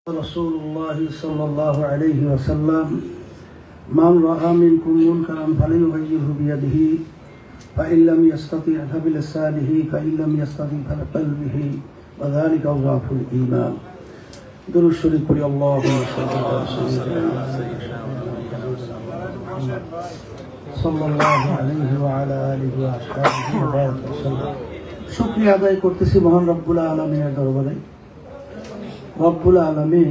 رسول الله صلى الله عليه وسلم من رأى منكم منكرا فليغيره بيده فإن لم يستطع فبلسانه فإن لم يستطع فبقلبه وذلك أضعف الإيمان. درود الشريف قل اللهم صل على سيدنا محمد صلى الله عليه وعلى آله وأصحابه وبارك وسلم. শুকরিয়া আদায় করতেছি মহান রব্বুল আলামিনের দরবারে। রব্বুল আলামিন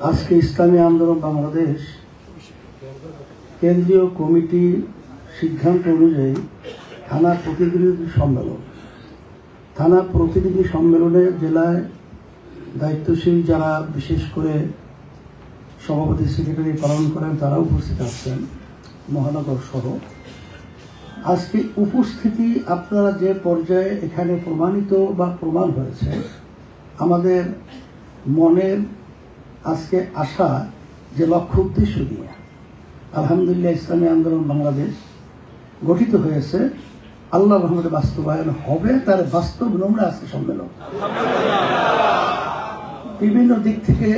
আজকে ইসলামী আন্দোলন বাংলাদেশ কেন্দ্রীয় কমিটির সিদ্ধান্ত অনুযায়ী থানা প্রতিনিধি সম্মেলনে জেলায় দায়িত্বশীল যারা বিশেষ করে সভাপতি সেক্রেটারি পালন করেন তারা উপস্থিত আছেন মহানগর সহ। আজকে উপস্থিতি আপনারা যে পর্যায়ে এখানে প্রমাণিত বা প্রমাণ হয়েছে, আমাদের মনের আজকে আশা যে লক্ষ্য উদ্দেশ্য নিয়ে আলহামদুলিল্লাহ ইসলামী আন্দোলন বাংলাদেশ গঠিত হয়েছে, আল্লাহর রহমতে বাস্তবায়ন হবে, তার বাস্তব নমুনা আজকে সম্মেলন। বিভিন্ন দিক থেকে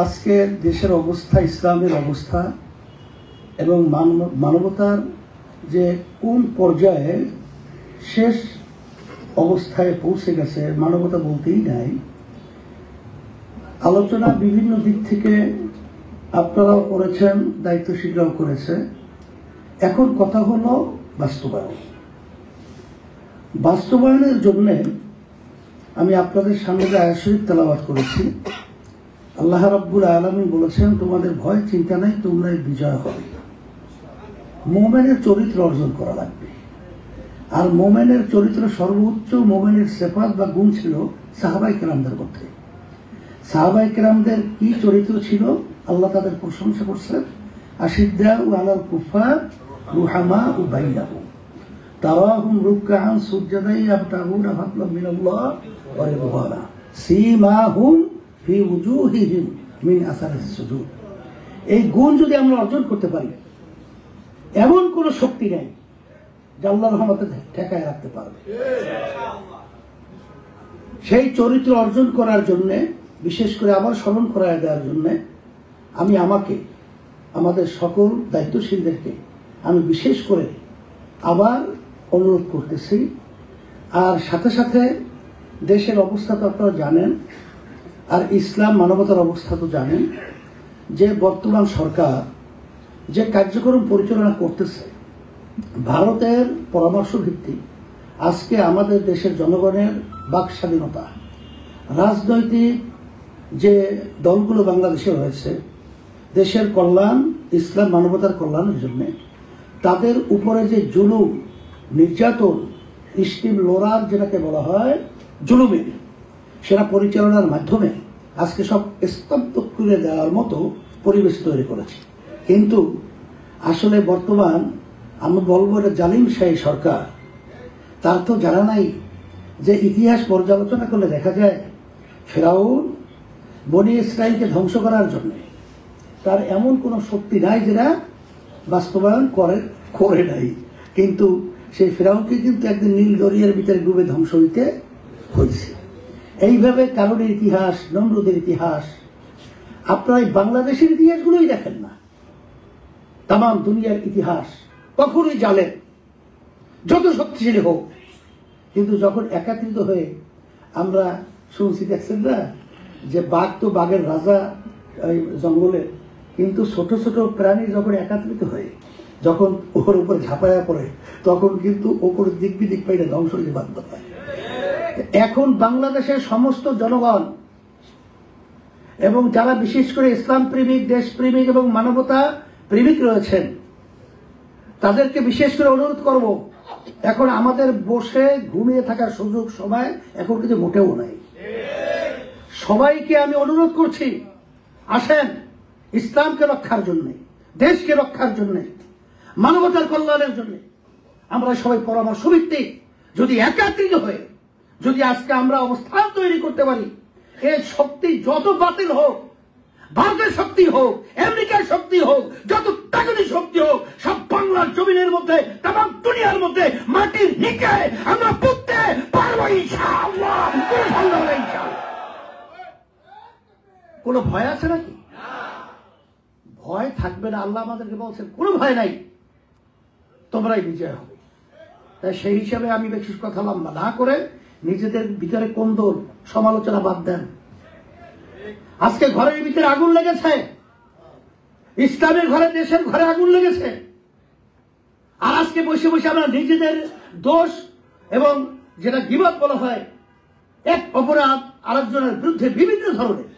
আজকে দেশের অবস্থা, ইসলামের অবস্থা এবং মানবতার যে কোন পর্যায়ে শেষ অবস্থায় পৌঁছে গেছে, মানবতা বলতেই নাই, আলোচনা বিভিন্ন দিক থেকে আপনারাও করেছেন, দায়িত্বশীলরাও করেছে। এখন কথা হলো বাস্তবায়নের জন্য আমি আপনাদের সামনে যে আয়াত শরীফ তেলাওয়াত করেছি, আল্লাহ রাব্বুল আলামিন বলেছেন তোমাদের ভয় চিন্তা নাই, তোমরাই বিজয় হবে। মুমিনের চরিত্র অর্জন করা লাগবে। আর মোমেনের চরিত্র সর্বোচ্চ মোমেনের সিফাত বা গুণ ছিল সাহাবায়ে কেরামদের মধ্যে। সাহাবায়ে কেরামদের কি চরিত্র ছিল, আল্লাহ তাদের প্রশংসা করছেন, আশিদ্দাউ আলাল কুফার রুহামাউ বাইনাহুম তারাহুম রুকআন সুজদান ইয়াবতাগুনা ফাদলাম মিনাল্লাহ ওয়া রিদওয়ানা সীমাহুম ফি উজুহিহিম মিন আসারিস সুজুদ। এই গুণ যদি আমরা অর্জন করতে পারি, এমন কোন শক্তি নেই যে আল্লাহর রহমতে ঠেকায় রাখতে পারবে। সেই চরিত্র অর্জন করার জন্য, বিশেষ করে আবার স্মরণ করায় দেওয়ার জন্য আমি আমাদের সকল দায়িত্বশীলদেরকে আমি বিশেষ করে আবার অনুরোধ করতেছি। আর সাথে সাথে দেশের অবস্থা তো আপনারা জানেন, আর ইসলাম মানবতার অবস্থা তো জানেন, যে বর্তমান সরকার যে কার্যক্রম পরিচালনা করতেছে ভারতের পরামর্শ ভিত্তিক, আজকে আমাদের দেশের জনগণের বাক স্বাধীনতা, রাজনৈতিক যে দলগুলো বাংলাদেশে রয়েছে, দেশের কল্যাণ, ইসলাম মানবতার কল্যাণের জন্য তাদের উপরে যে জুলুম, নির্যাতন, স্টিম লোরার যেটাকে বলা হয় জুলুমের, সেটা পরিচালনার মাধ্যমে আজকে সব স্তব্ধ করে দেওয়ার মতো পরিবেশ তৈরি করেছে। কিন্তু আসলে বর্তমান আমি বলবো এটা জালিমশাহী সরকার। তার তো জানা নাই যে ইতিহাস পর্যালোচনা করলে দেখা যায় ফিরআউন বনি ইসরাইলকে ধ্বংস করার জন্য তার এমন কোন শক্তি নাই যেটা বাস্তবায়ন করে নাই, কিন্তু সেই ফিরআউনকে কিন্তু একদিন নীল দরিয়ার ভিতরে ডুবে ধ্বংস হইতে হয়েছে। এইভাবে কারণের ইতিহাস, নমরুদের ইতিহাস, আপনারা বাংলাদেশের ইতিহাসগুলোই দেখেন না, তাম দুনিয়ার ইতিহাস কখনোই জানেন যত শক্তিশালী হোক, কিন্তু যখন একাত্রিত হয়ে আমরা শুনছি, দেখছেন না যে বাঘ তো বাঘের রাজা জঙ্গলে, কিন্তু ছোট ছোট প্রাণী যখন একত্রিত হয়ে যখন ওর উপর ঝাঁপায়া পড়ে, তখন কিন্তু ওপর দিক বিদিক পাইলে ধ্বংস হয়ে বাধ্য হয়। এখন বাংলাদেশের সমস্ত জনগণ এবং যারা বিশেষ করে ইসলাম প্রেমিক, দেশ প্রেমিক এবং মানবতা প্রেমিক রয়েছেন, তাদেরকে বিশেষ করে অনুরোধ করব, এখন আমাদের বসে ঘুমিয়ে থাকার সুযোগ সময় এখন কিন্তু মোটেও নাই। সবাইকে আমি অনুরোধ করছি, আসেন ইসলামকে রক্ষার জন্য, দেশকে রক্ষার জন্য, মানবতার কল্যাণের জন্য আমরা সবাই পরামর্শ ভিত্তিক যদি একত্রিত হয়ে যদি আজকে আমরা অবস্থান তৈরি করতে পারি, এই শক্তি যত বাতিল হোক, ভারতের শক্তি হোক, আমেরিকার শক্তি হোক, যত তাগতি শক্তি হোক, সব বাংলার জমিনের মধ্যে, তাম দুনিয়ার মধ্যে মাটির নিচে আমরা পুঁততে পারবো ইনশাআল্লাহ। কোনো ভয় আছে নাকি? ভয় থাকবে না। আল্লাহ আমাদেরকে বলছেন কোনো ভয় নাই, তোমরাই বিজয় হবে। তাই সেই হিসাবে আমি বেশি কথা লম্বা না করে নিজেদের ভিতরে কোন্দল সমালোচনা বাদ দেন। আজকে ঘরের ভিতরে আগুন লেগেছে, ইসলামের ঘরে, দেশের ঘরে আগুন লেগেছে। আর আজকে বসে বসে আমরা নিজেদের দোষ এবং যেটা গীবত বলা হয়, এক অপরাধ আরেকজনের বিরুদ্ধে বিভিন্ন ধরনের।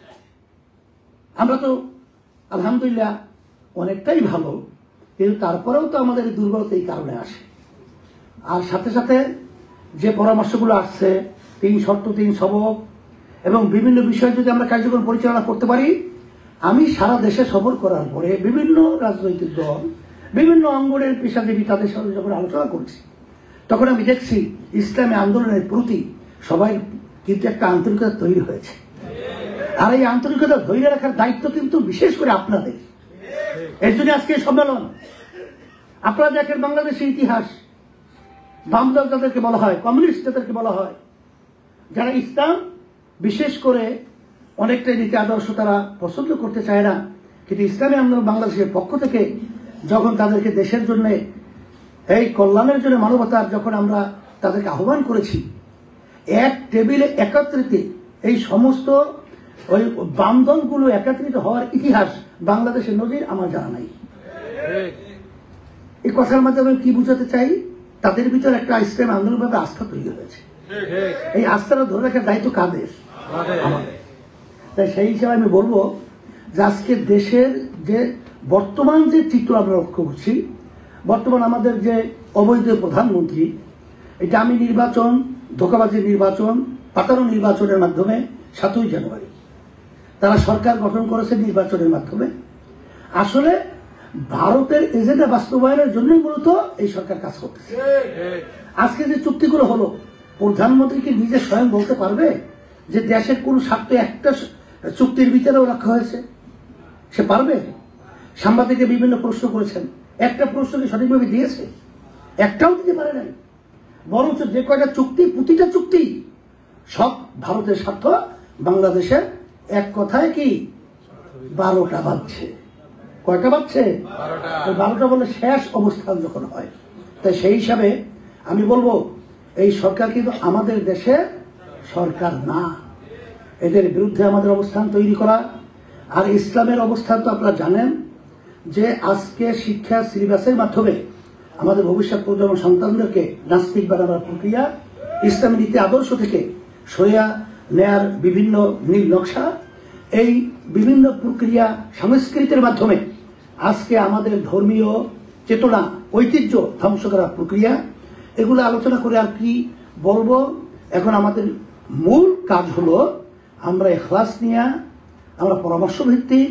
আমরা তো আলহামদুলিল্লাহ অনেকটাই ভালো, কিন্তু তারপরেও তো আমাদের দুর্বলতা এই কারণে আসে। আর সাথে সাথে যে পরামর্শগুলো আসছে, 3 শর্ত 3 সবক এবং বিভিন্ন বিষয়ে যদি আমরা কার্যক্রম পরিচালনা করতে পারি, আমি সারা দেশে সফর করার পরে বিভিন্ন রাজনৈতিক দল, বিভিন্ন অঙ্গনের পেশাজীবী তাদের সাথে যখন আলোচনা করছি, তখন আমি দেখছি ইসলামী আন্দোলনের প্রতি সবাই কিন্তু একটা আন্তরিকতা তৈরি হয়েছে। আর এই আন্তরিকতা ধরে রাখার দায়িত্ব কিন্তু বিশেষ করে আপনাদের। এর জন্য আজকে সম্মেলন। আপনারা দেখেন বাংলাদেশের ইতিহাস, বামদল যাদেরকে বলা হয়, কমিউনিস্ট যাদেরকে বলা হয়, যারা ইসলাম বিশেষ করে অনেকটা নীতি আদর্শ তারা পছন্দ করতে চায় না, কিন্তু ইসলামী আন্দোলন বাংলাদেশের পক্ষ থেকে যখন তাদেরকে দেশের জন্য, এই কল্যাণের জন্য, মানবতার যখন আমরা তাদেরকে আহ্বান করেছি, এক টেবিলে একত্রিত এই সমস্ত ওই বামদলগুলো একত্রিত হওয়ার ইতিহাস বাংলাদেশের নজির আমার জানা নাই। এই কথার মাধ্যমে কি বুঝাতে চাই, তাদের ভিতরে একটা ইসলাম আন্দোলনভাবে আস্থা তৈরি হয়েছে। এই আস্থাটা ধরে রাখার দায়িত্ব কাদের? আমাদের। তাই সেই হিসাবে আমি বলবো যে আজকে দেশের যে বর্তমান যে চিত্র আমরা লক্ষ্য করছি, বর্তমান আমাদের যে অবৈধ প্রধানমন্ত্রী, এটা আমি নির্বাচন, ধোঁকাবাজি নির্বাচন, পাতানো নির্বাচনের মাধ্যমে 7ই জানুয়ারি তারা সরকার গঠন করেছে নির্বাচনের মাধ্যমে। আসলে ভারতের এজেন্ডা বাস্তবায়নের জন্যই মূলত এই সরকার কাজ করতেছে। আজকে যে চুক্তিগুলো হলো, প্রধানমন্ত্রীকে নিজে স্বয়ং বলতে পারবে যে দেশের কোন স্বার্থ একটা চুক্তির ভিতরেও রাখা হয়েছে? সে পারবে? সাংবাদিকরা বিভিন্ন প্রশ্ন করেছেন, একটা প্রশ্নকে সঠিকভাবে দিয়েছে? একটাও দিতে পারে নাই। বরঞ্চ যে কয়টা চুক্তি, প্রতিটা চুক্তি সব ভারতের স্বার্থ, বাংলাদেশের এক কথায় কি 12টা বাজছে। কয়টা বাজছে? 12টা বলে শেষ অবস্থান যখন হয়। তাই সেই হিসাবে আমি বলবো এই সরকার কিন্তু আমাদের দেশে সরকার না। এদের বিরুদ্ধে আমাদের অবস্থান তৈরি করা। আর ইসলামের অবস্থান তো আপনারা জানেন যে আজকে শিক্ষা সিলেবাসের মাধ্যমে আমাদের ভবিষ্যৎ প্রজন্ম সন্তানদেরকে নাস্তিক বানাবার প্রক্রিয়া, ইসলামী নীতি আদর্শ থেকে সরিয়ে নেয়ার বিভিন্ন নীল নকশা, এই বিভিন্ন প্রক্রিয়া সংস্কৃতির মাধ্যমে আজকে আমাদের ধর্মীয় চেতনা, ঐতিহ্য ধ্বংস করার প্রক্রিয়া, এগুলো আলোচনা করে আর কি বলবো। এখন আমাদের মূল কাজ হলো আমরা ইখলাস নিয়ে, আমরা পরামর্শ ভিত্তিক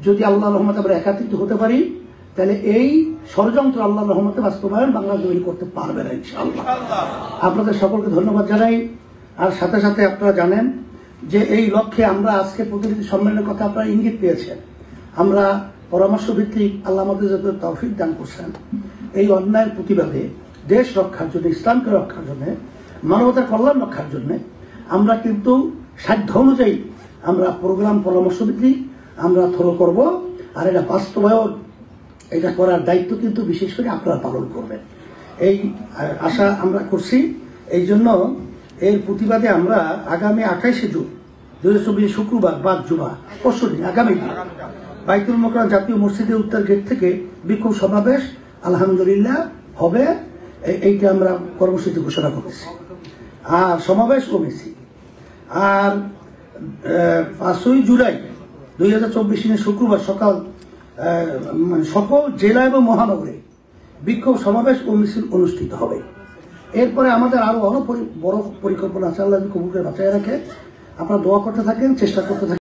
যদি আল্লাহর রহমতে আমরা একাত্রিত হতে পারি, তাহলে এই ষড়যন্ত্র আল্লাহর রহমতে বাস্তবায়ন বাংলা তৈরি করতে পারবে না ইনশাআল্লাহ। আপনাদের সকলকে ধন্যবাদ জানাই। আর সাথে সাথে আপনারা জানেন যে এই লক্ষ্যে আমরা আজকে প্রতিনিধি সম্মেলনের কথা আপনারা ইঙ্গিত পেয়েছেন। আমরা পরামর্শ ভিত্তিক আল্লাহ আমাদের যত তৌফিক দান করছেন, এই অন্যায়ের প্রতিবাদে, দেশ রক্ষার জন্য, ইসলামকে রক্ষার জন্য, মানবতার কল্যাণ রক্ষার জন্য আমরা কিন্তু সাধ্য অনুযায়ী আমরা প্রোগ্রাম পরামর্শ ভিত্তিক আমরা থ্রো করব। আর এটা বাস্তবায়ন, এটা করার দায়িত্ব কিন্তু বিশেষ করে আপনারা পালন করবেন, এই আশা আমরা করছি। এই জন্য এর প্রতিবাদে আমরা আগামী 28শে জুন 2024 শুক্রবার, বাদ জুমা, পরশুদিন, আগামী দিন বাইতুল মোকাররম জাতীয় মসজিদের উত্তর গেট থেকে বিক্ষোভ সমাবেশ আলহামদুলিল্লাহ হবে। এইটা আমরা কর্মসূচি ঘোষণা করেছি। আর সমাবেশ কমেছি। আর 5ই জুলাই 2024 শুক্রবার সকাল সকল জেলা এবং মহানগরে বিক্ষোভ সমাবেশ ও মিছিল অনুষ্ঠিত হবে। এরপরে আমাদের আরো বড় পরিকল্পনা আছে, আল্লাহ কবুল করে বাঁচায় রাখে। আপনারা দোয়া করতে থাকেন, চেষ্টা করতে থাকেন।